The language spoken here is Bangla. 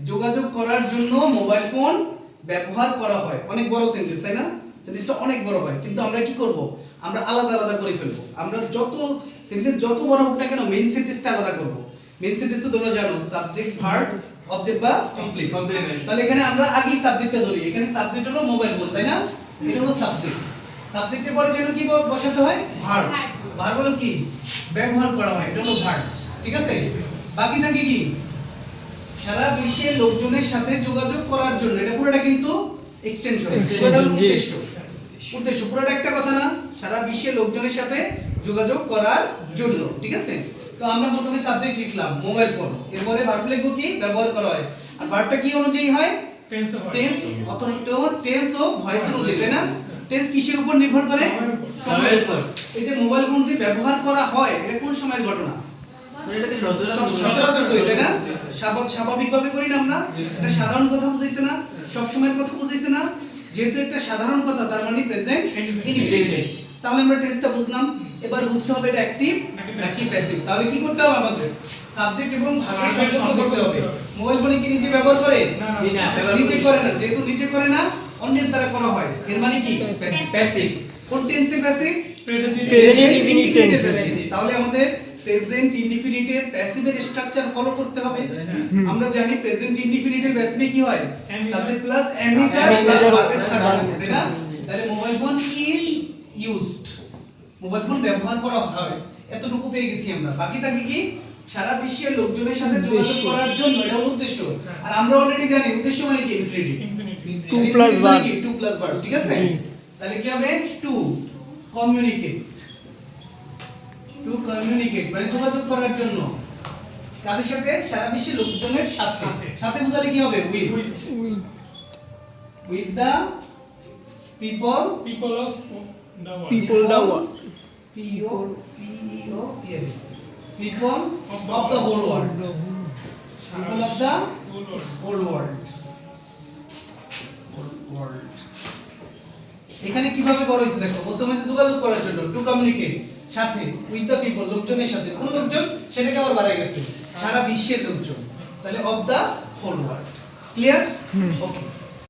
যোগাযোগ করার জন্য মোবাইল ফোন ব্যবহার করা হয়। অনেক বড় সেন্টেন্স, তাই না? সেন্টেন্সটা অনেক বড় হয়, কিন্তু আমরা কি করব, আমরা আলাদা আলাদা করে ফেলবো। আমরা যত সেন্টেন্স যত বড় হোক না কেন, মেইন সেন্টেন্সটা আলাদা করব। মেইন সেন্টেন্স তো তোমরা জানো, সাবজেক্ট, ভার্ব, অবজেক্ট বা কমপ্লিমেন্ট। তাহলে এখানে আমরা আগেই সাবজেক্টটা ধরি। এখানে সাবজেক্ট হলো মোবাইল ফোন, তাই না? এটা হলো সাবজেক্ট। সাবজেক্টের পরে যেন কি বসাতে হয়, ভার্ব। ভার্ব হলো কি, ব্যবহার করা হয়, এটা হলো ভার্ব। ঠিক আছে? বাকি থাকে কি, সারা বিশ্বের লোকজনের সাথে যোগাযোগ করার জন্য। এটা পুরোটা কিন্তু এক্সটেনশন, পুরোটা উদ্দেশ্য। উদ্দেশ্য পুরোটা একটা কথা না, সারা বিশ্বের লোকজনের সাথে যোগাযোগ করার জন্য। ঠিক আছে? তো আমরা প্রথমে সাবজেক্ট লিখলাম মোবাইল ফোন, এরপরে ভার্ব লিখবো কি, ব্যবহার করা হয়। আর ভার্বটা কি অনুযায়ী হয়, টেন্স অথবা টেন্স ও ভয়েস অনুযায়ী, তাই না? টেন্স কিসের উপর নির্ভর করে, সময়ের উপর। এই যে মোবাইল ফোন যে ব্যবহার করা হয়, এটা কোন সময়ের ঘটনা, সচরাচর করি, তাই না? স্বাভাবিকভাবে করি না আমরা। এটা সাধারণ কথা বুঝাইছে না, সব সময়ের কথা বুঝাইছে না। যেহেতু একটা সাধারণ কথা, তার মানে প্রেজেন্ট ইনডিফিনিট টেন্স। তাহলে আমরা টেন্সটা বুঝলাম। এবার বুঝতে হবে এটা অ্যাক্টিভ নাকি প্যাসিভ। তাহলে কি করতে হবে আমাদের, সাবজেক্ট এবং ভার্বের সম্পর্ক ধরতে হবে। মোবাইল ফোনে কি নিজে ব্যবহার করে, নিজে করে না। যেহেতু নিজে করে না, অন্যের দ্বারা করা হয়, এর মানে কি, প্যাসিভ। কোন টেন্সে প্যাসিভ, প্রেজেন্ট ইনডিফিনিট টেন্সে। তাহলে আমাদের প্রেজেন্ট ইনডিফিনিটের প্যাসিভের স্ট্রাকচার ফলো করতে হবে। আমরা জানি প্রেজেন্ট ইনডিফিনিটের প্যাসিভে কি হয়, subject plus am is are plus ভার্বের থার্ড ফর্ম, তাই না? তাহলে mobile phone is used, mobile phone ব্যবহার করা হয়। এতটুকু পেয়ে গেছি আমরা। বাকি থাকে কি, সারা বিশ্বের লোকজনের সাথে যোগাযোগ করার জন্য, এটা হলো উদ্দেশ্য। আর আমরা অলরেডি জানি উদ্দেশ্য মানে কি, infinitive, 2 plus verb, 2 plus verb. ঠিক আছে? তাহলে কি হবে, টু কমিউনিকেট। টু কমিউনিকেট মানে যোগাযোগ করার জন্য। কাদের সাথে, সারা বিশ্বের লোকজনের সাথে। সাথে বোঝালে কি হবে, with the people of people the world, people of the whole world, people of the whole world. এখানে কিভাবে বড় হয়েছে দেখো, প্রথমে হচ্ছে যোগাযোগ করার জন্য, টু কমিউনিকেট, সাথে, উইথ দা পিপল, লোকজনের সাথে। কোন লোকজন, সেটাকে আবার বাড়ায় গেছে, সারা বিশ্বের লোকজন। তাহলে of the whole world. Clear? Okay.